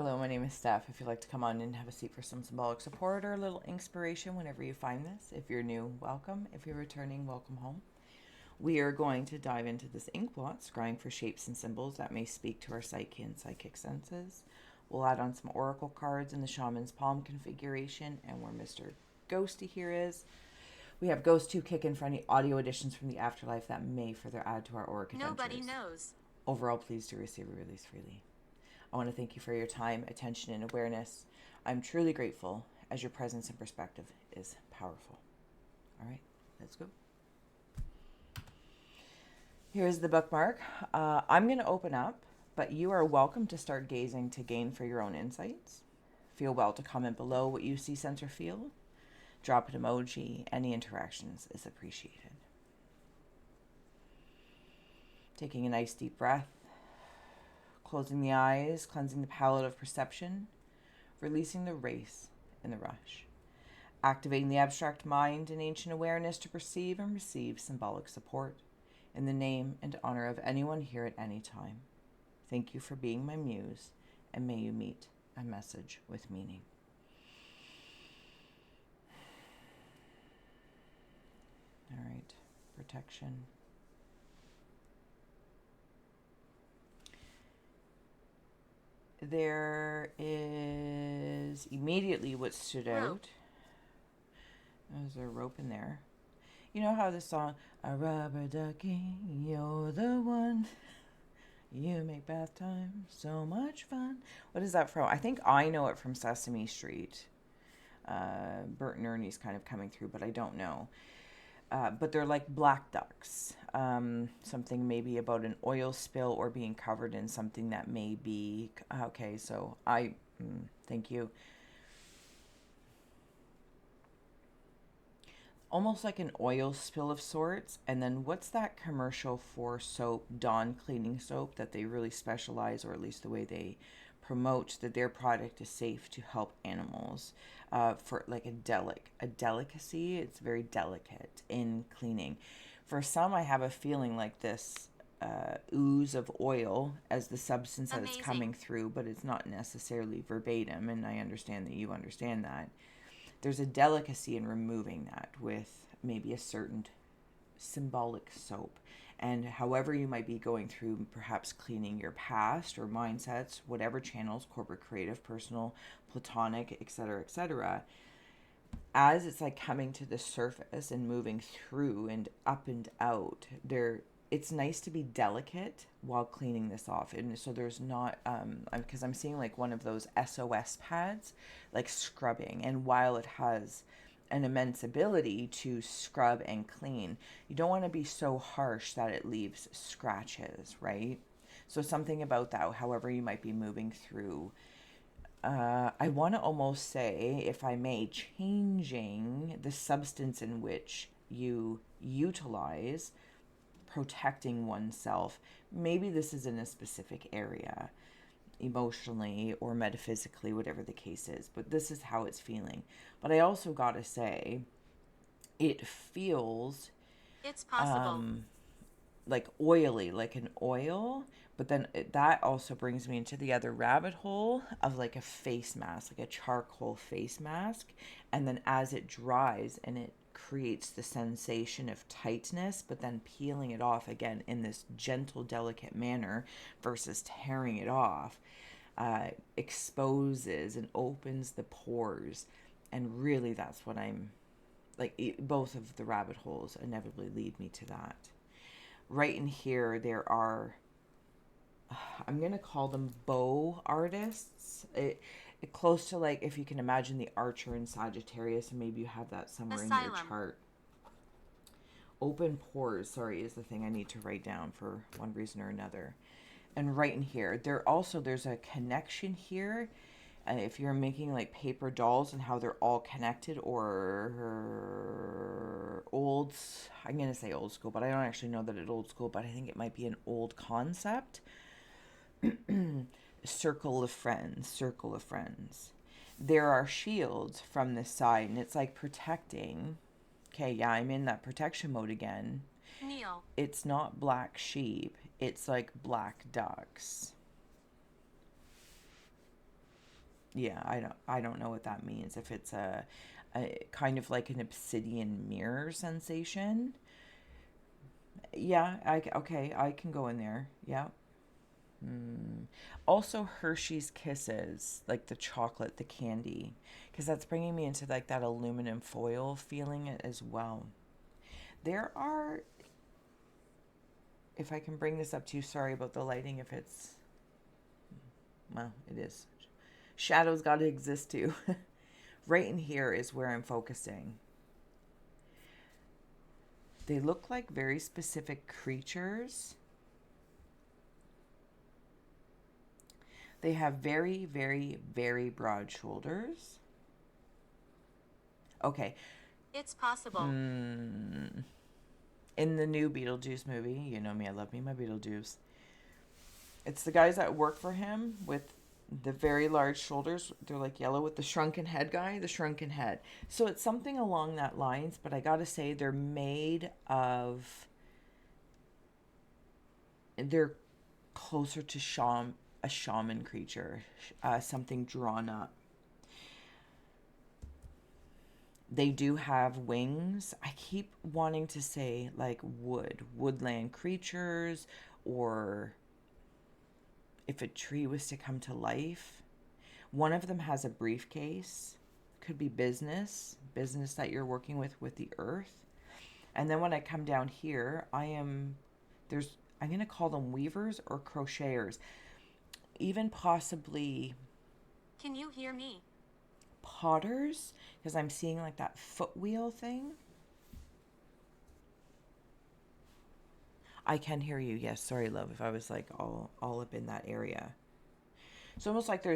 Hello, my name is Steph. If you'd like to come on and have a seat for some symbolic support or a little inspiration whenever you find this. If you're new, welcome. If you're returning, welcome home. We are going to dive into this ink blot, scrying for shapes and symbols that may speak to our psyche and psychic senses. We'll add on some oracle cards in the shaman's palm configuration and where Mr. Ghosty here is. We have Ghost 2 kick in for any audio additions from the afterlife that may further add to our auric adventures. Nobody knows. Overall, pleased to receive a release freely. I want to thank you for your time, attention, and awareness. I'm truly grateful as your presence and perspective is powerful. All right, let's go. Here's the bookmark. I'm going to open up, but you are welcome to start gazing to gain for your own insights. Feel well to comment below what you see, sense, or feel. Drop an emoji. Any interactions is appreciated. Taking a nice deep breath. Closing the eyes, cleansing the palette of perception, releasing the race and the rush. Activating the abstract mind and ancient awareness to perceive and receive symbolic support in the name and honor of anyone here at any time. Thank you for being my muse, and may you meet a message with meaning. All right, protection. There is immediately what stood out. There's a rope in there. You know how the song, a rubber ducky, you're the one. You make bath time so much fun. What is that from? I think I know it from Sesame Street. Bert and Ernie's kind of coming through, but I don't know. But they're like black ducks. Something maybe about an oil spill or being covered in something that may be... Okay, so thank you. Almost like an oil spill of sorts. And then what's that commercial for soap, Dawn cleaning soap, that they really specialize, or at least the way they promote that their product is safe to help animals, for like a delicacy. It's very delicate in cleaning. For some, I have a feeling like this ooze of oil as the substance that it's coming through, but it's not necessarily verbatim, and I understand that you understand that. There's a delicacy in removing that with maybe a certain symbolic soap. And however you might be going through perhaps cleaning your past or mindsets, whatever channels, corporate, creative, personal, platonic, etc., as it's like coming to the surface and moving through and up and out, it's nice to be delicate while cleaning this off. And so there's not, because I'm seeing like one of those SOS pads, like scrubbing. And while it has an immense ability to scrub and clean, you don't want to be so harsh that it leaves scratches, right? So something about that, however you might be moving through, I want to almost say, if I may, changing the substance in which you utilize protecting oneself. Maybe this is in a specific area, emotionally or metaphysically, whatever the case is, but this is how it's feeling. But I also gotta say, it feels It's possible. like oily, like an oil, but then that also brings me into the other rabbit hole of like a face mask, like a charcoal face mask. And then as it dries and it creates the sensation of tightness, but then peeling it off again in this gentle, delicate manner versus tearing it off, exposes and opens the pores. And really, that's what I'm like. Both of the rabbit holes inevitably lead me to that. Right in here, there are, I'm going to call them bow artists. It close to like, if you can imagine the archer in Sagittarius, and maybe you have that somewhere in your chart. Open pores, sorry, is the thing I need to write down for one reason or another. And right in here, there's a connection here. If you're making like paper dolls and how they're all connected, or I'm going to say old school, but I don't actually know that it's old school, but I think it might be an old concept. Circle of friends. There are shields from this side, and it's like protecting. Okay, yeah, I'm in that protection mode again. Neil. It's not black sheep. It's like black ducks. Yeah, I don't know what that means. If it's a kind of like an obsidian mirror sensation. Yeah, okay, I can go in there. Yeah. Also Hershey's Kisses, like the chocolate, the candy, because that's bringing me into like that aluminum foil feeling as well. There are, if I can bring this up to you, sorry about the lighting if it's, well, it is. Shadows got to exist too. Right in here is where I'm focusing. They look like very specific creatures. They have very, very, very broad shoulders. Okay. It's possible. In the new Beetlejuice movie, you know me, I love me my Beetlejuice. It's the guys that work for him with the very large shoulders. They're like yellow with the shrunken head guy, the shrunken head. So it's something along that lines, but I gotta say they're made of, they're closer to a shaman creature, something drawn up. They do have wings. I keep wanting to say like woodland creatures, or if a tree was to come to life. One of them has a briefcase. Could be business that you're working with the earth. And then when I come down here, I'm going to call them weavers or crocheters. Even possibly Can you hear me? potters, because I'm seeing like that foot wheel thing. I can hear you. Yes, sorry, love, if I was like all up in that area. It's almost like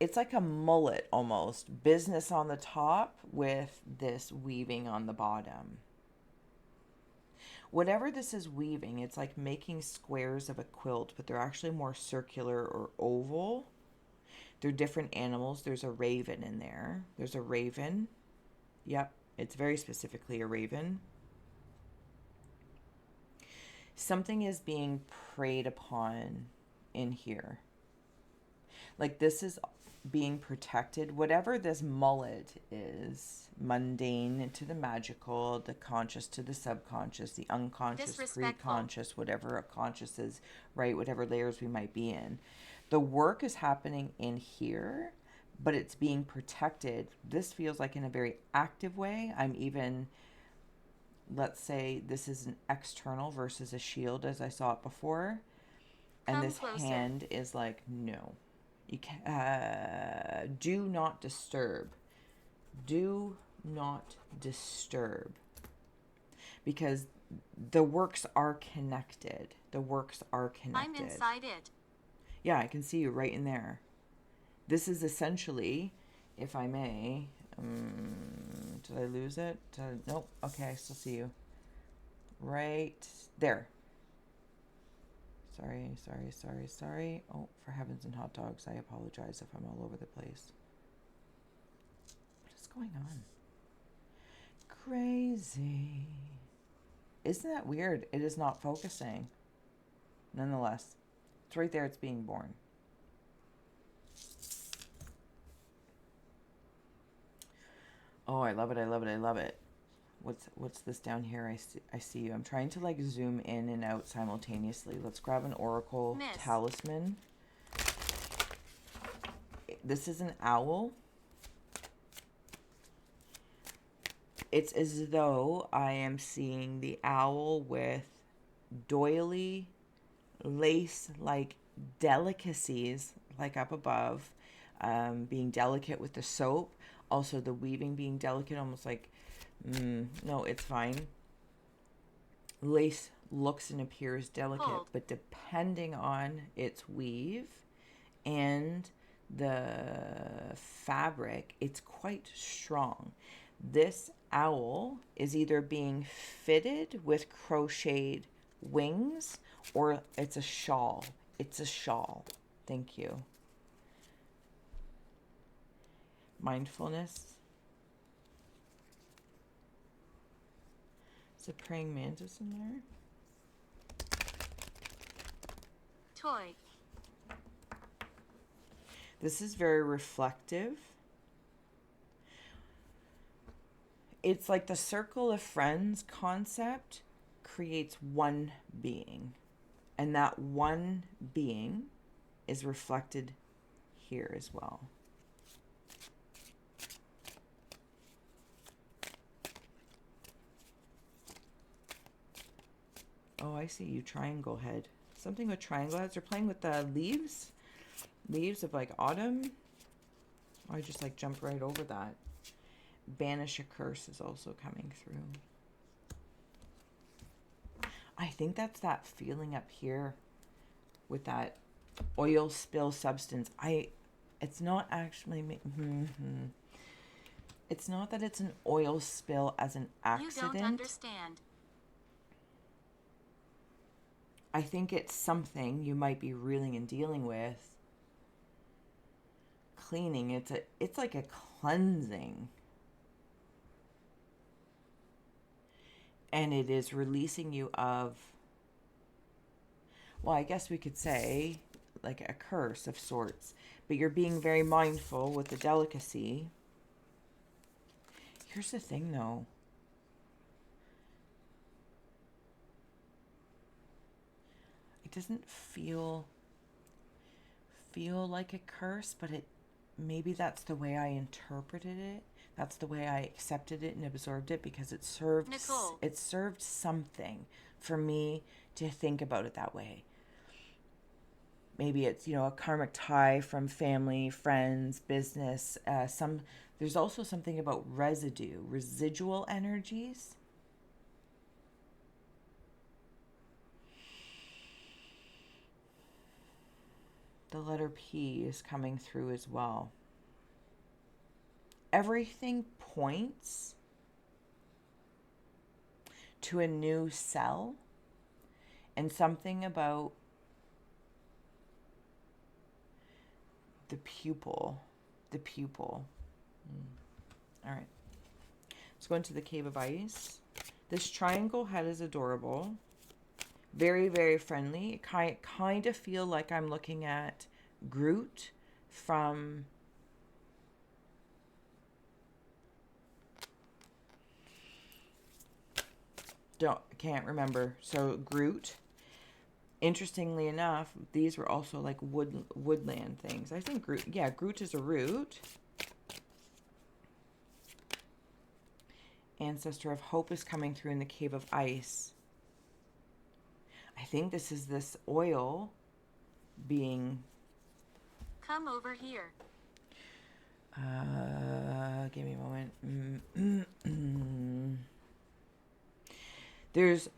it's like a mullet almost. Business on the top with this weaving on the bottom. Whatever this is weaving, it's like making squares of a quilt, but they're actually more circular or oval. They're different animals. There's a raven in there. There's a raven. Yep, it's very specifically a raven. Something is being preyed upon in here. Like this is being protected. Whatever this mullet is, mundane to the magical, the conscious to the subconscious, the unconscious, pre-conscious, whatever a conscious is, right? Whatever layers we might be in. The work is happening in here, but it's being protected. This feels like in a very active way. I'm even, let's say this is an external versus a shield as I saw it before. And Come this closer. hand is like, no. You can, do not disturb. Do not disturb. Because the works are connected. The works are connected. I'm inside it. Yeah, I can see you right in there. This is essentially, if I may, did I lose it? Nope. Okay, I still see you. Right there. Sorry. Oh, for heavens and hot dogs, I apologize if I'm all over the place. What is going on? Crazy. Isn't that weird? It is not focusing. Nonetheless, it's right there. It's being born. Oh, I love it. What's this down here? I see you. I'm trying to like zoom in and out simultaneously. Let's grab an oracle talisman. This is an owl. It's as though I am seeing the owl with doily lace like delicacies like up above, being delicate with the soap. Also the weaving being delicate, almost like no, it's fine. Lace looks and appears delicate, but depending on its weave and the fabric, it's quite strong. This owl is either being fitted with crocheted wings or it's a shawl. It's a shawl. Thank you. Mindfulness. Is a praying mantis in there? Toy. This is very reflective. It's like the circle of friends concept creates one being. And that one being is reflected here as well. Oh, I see you, triangle head. Something with triangle heads. They're playing with the leaves. Leaves of like autumn. I just like jumped right over that. Banish a curse is also coming through. I think that's that feeling up here with that oil spill substance. It's not actually, it's not that it's an oil spill as an accident. You don't understand. I think it's something you might be reeling and dealing with. Cleaning, it's like a cleansing. And it is releasing you of, well, I guess we could say like a curse of sorts. But you're being very mindful with the delicacy. Here's the thing though. It doesn't feel like a curse, but maybe that's the way I interpreted it. That's the way I accepted it and absorbed it, because it served something for me to think about it that way. Maybe it's, a karmic tie from family, friends, business. There's also something about residual energies. The letter P is coming through as well. Everything points to a new cell, and something about the pupil. All right. Let's go into the Cave of Ice. This triangle head is adorable. Very, very friendly. I kind of feel like I'm looking at Groot from can't remember. So Groot. Interestingly enough, these were also like woodland things. I think Groot is a root. Ancestor of Hope is coming through in the Cave of Ice. I think this is this oil being... Come over here. Give me a moment. There's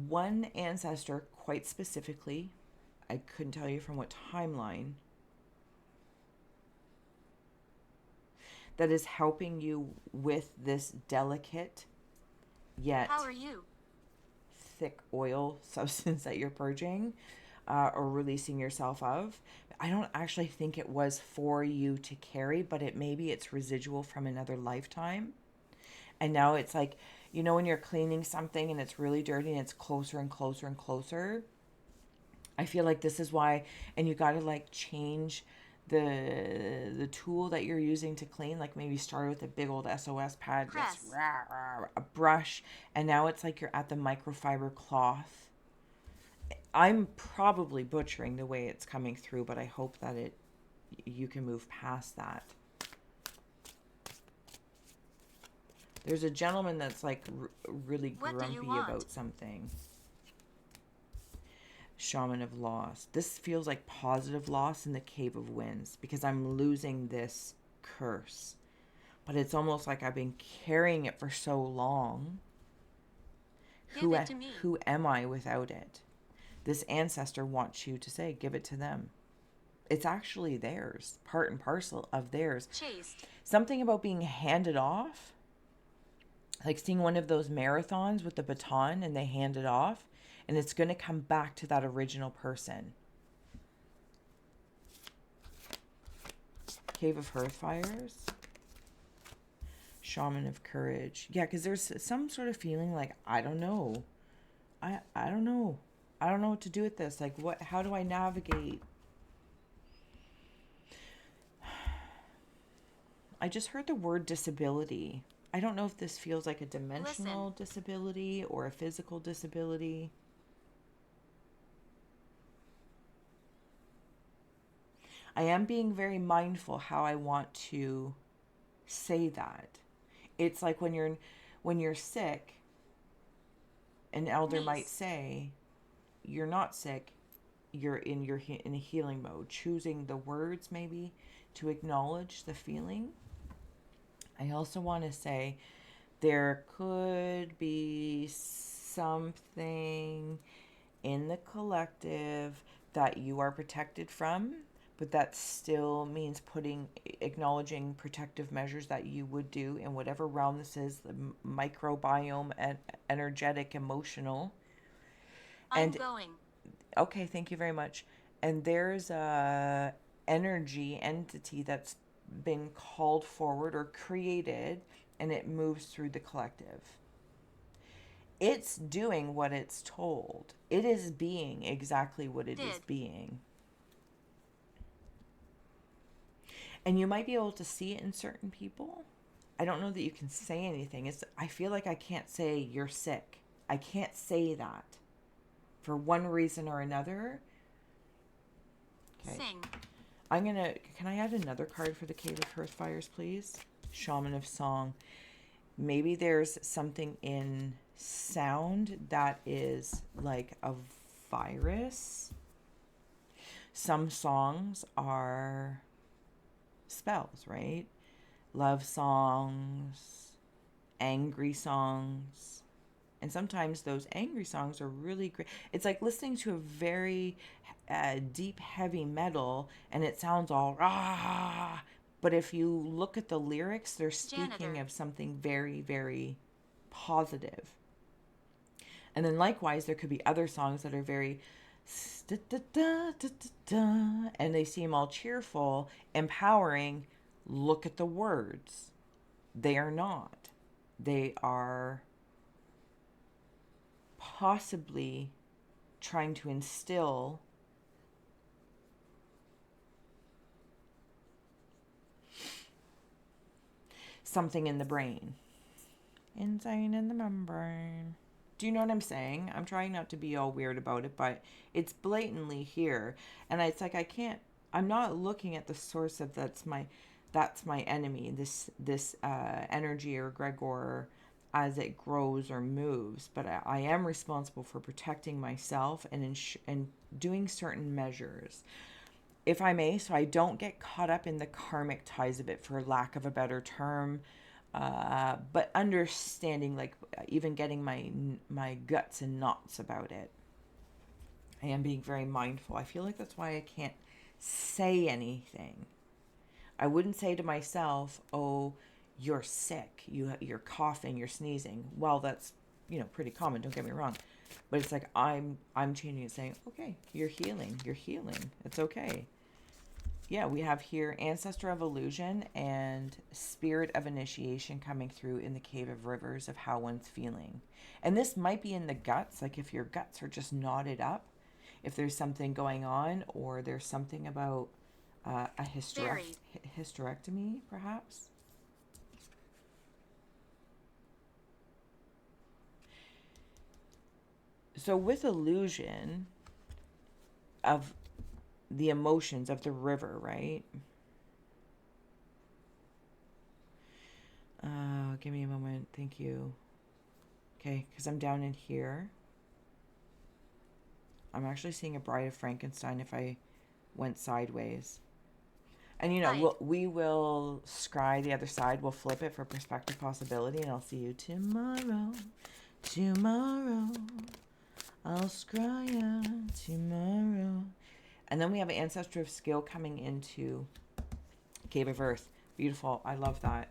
one ancestor, quite specifically, I couldn't tell you from what timeline, that is helping you with this delicate yet How are you? thick oil substance that you're purging or releasing yourself of. I don't actually think it was for you to carry, but maybe it's residual from another lifetime. And now it's like, when you're cleaning something and it's really dirty and it's closer and closer and closer. I feel like this is why, and you got to like change the tool that you're using to clean. Like maybe start with a big old SOS pad, just a brush, and now it's like you're at the microfiber cloth. I'm probably butchering the way it's coming through, but I hope that you can move past that. There's a gentleman that's like really grumpy about something. Shaman of Loss. This feels like positive loss in the Cave of Winds, because I'm losing this curse. But it's almost like I've been carrying it for so long. Give it to me. Who am I without it? This ancestor wants you to say, give it to them. It's actually theirs, part and parcel of theirs. Chased. Something about being handed off. Like seeing one of those marathons with the baton and they hand it off, and it's going to come back to that original person. Cave of Hearthfires. Shaman of Courage. Yeah, because there's some sort of feeling like, I don't know. I don't know. I don't know what to do with this. Like, how do I navigate? I just heard the word disability. I don't know if this feels like a dimensional Listen. disability or a physical disability. I am being very mindful how I want to say that. It's like when you're sick, an elder might MUSE. say, you're not sick, you're in a healing mode, choosing the words maybe to acknowledge the feeling. I also want to say there could be something in the collective that you are protected from, but that still means acknowledging protective measures that you would do in whatever realm this is, the microbiome and energetic, emotional. I'm And going. okay, thank you very much. And there's a energy entity that's been called forward or created, and it moves through the collective. It's doing what it's told. It is being exactly what it is Did. being. And you might be able to see it in certain people. I don't know that you can say anything. I feel like I can't say you're sick. I can't say that for one reason or another. Okay. Sing. Can I add another card for the Cave of Hearth Fires, please? Shaman of Song. Maybe there's something in sound that is like a virus. Some songs are spells, right? Love songs, angry songs. And sometimes those angry songs are really great. It's like listening to a very deep, heavy metal and it sounds all ah. But if you look at the lyrics, they're speaking Janitor. of something very, very positive. And then likewise, there could be other songs that are very and they seem all cheerful, empowering. Look at the words. They are not. They are possibly trying to instill something in the brain. Insane in the membrane. Do you know what I'm saying? I'm trying not to be all weird about it, but it's blatantly here. And it's like I'm not looking at the source of that's my enemy, this energy or Gregor as it grows or moves, but I am responsible for protecting myself and doing certain measures, if I may, so I don't get caught up in the karmic ties of it, for lack of a better term. But understanding, like even getting my guts and knots about it. I am being very mindful. I feel like that's why I can't say anything. I wouldn't say to myself, "Oh, you're sick. You're coughing. You're sneezing." Well, that's pretty common. Don't get me wrong, but it's like I'm changing it, saying, "Okay, you're healing. You're healing. It's okay." Yeah, we have here Ancestor of Illusion and Spirit of Initiation coming through in the Cave of Rivers of how one's feeling. And this might be in the guts, like if your guts are just knotted up, if there's something going on, or there's something about a hysterectomy, perhaps. So with illusion of the emotions of the river, right? Give me a moment. Thank you. Okay, because I'm down in here. I'm actually seeing a Bride of Frankenstein if I went sideways. And we will scry the other side. We'll flip it for perspective possibility, and I'll see you tomorrow. Tomorrow, I'll scry out tomorrow. And then we have an Ancestor of Skill coming into Cave of Earth. Beautiful. I love that.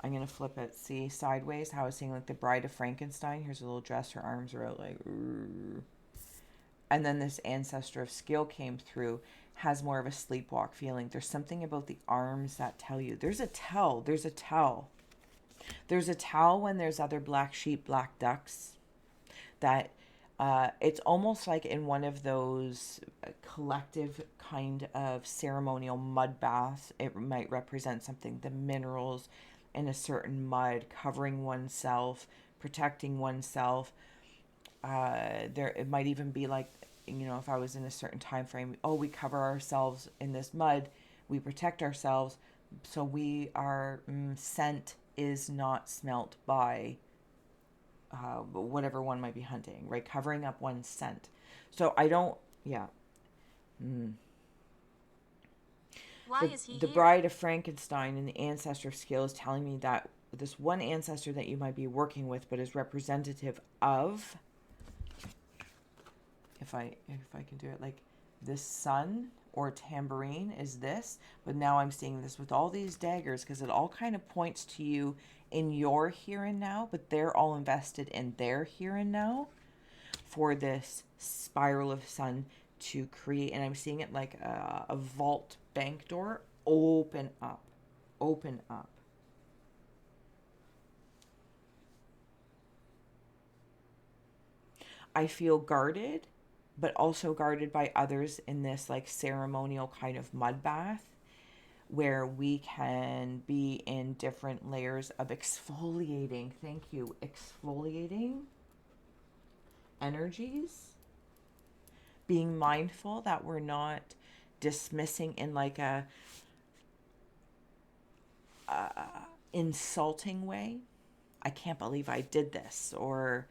I'm going to flip it. See, sideways, how I was seeing like the Bride of Frankenstein. Here's a little dress. Her arms are out like... Ooh. And then this Ancestor of Skill came through. Has more of a sleepwalk feeling. There's something about the arms that tell you. There's a tell. There's a tell. There's a tell when there's other black sheep, black ducks that It's almost like in one of those collective kind of ceremonial mud baths. It might represent something, the minerals in a certain mud, covering oneself, protecting oneself. There, it might even be like, if I was in a certain time frame, oh, we cover ourselves in this mud, we protect ourselves, so our scent is not smelt by whatever one might be hunting, right? Covering up one's scent. So I don't, yeah. Mm. Why is he The here? Bride of Frankenstein and the Ancestor skill is telling me that this one ancestor that you might be working with, but is representative of, if I can do it, like this sun or tambourine is this, but now I'm seeing this with all these daggers because it all kind of points to you in your here and now, but they're all invested in their here and now for this spiral of sun to create. And I'm seeing it like a vault bank door open up, open up. I feel guarded, but also guarded by others in this like ceremonial kind of mud bath where we can be in different layers of exfoliating. Thank you. Exfoliating energies. Being mindful that we're not dismissing in like a insulting way. I can't believe I did this, or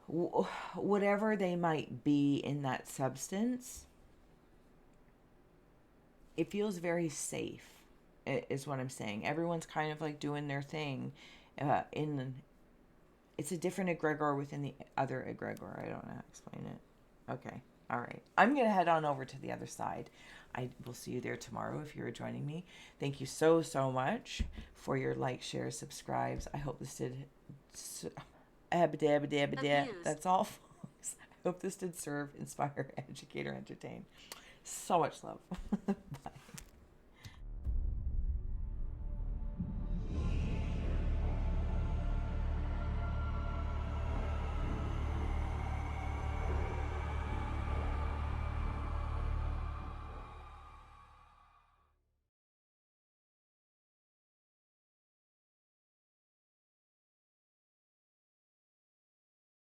whatever they might be in that substance. It feels very safe, is what I'm saying. Everyone's kind of like doing their thing. It's a different egregor within the other egregor. I don't know how to explain it. Okay. All right. I'm going to head on over to the other side. I will see you there tomorrow if you're joining me. Thank you so, so much for your like, share, subscribes. I hope this did. That's all, folks. I hope this did serve, inspire, educate, or entertain. So much love.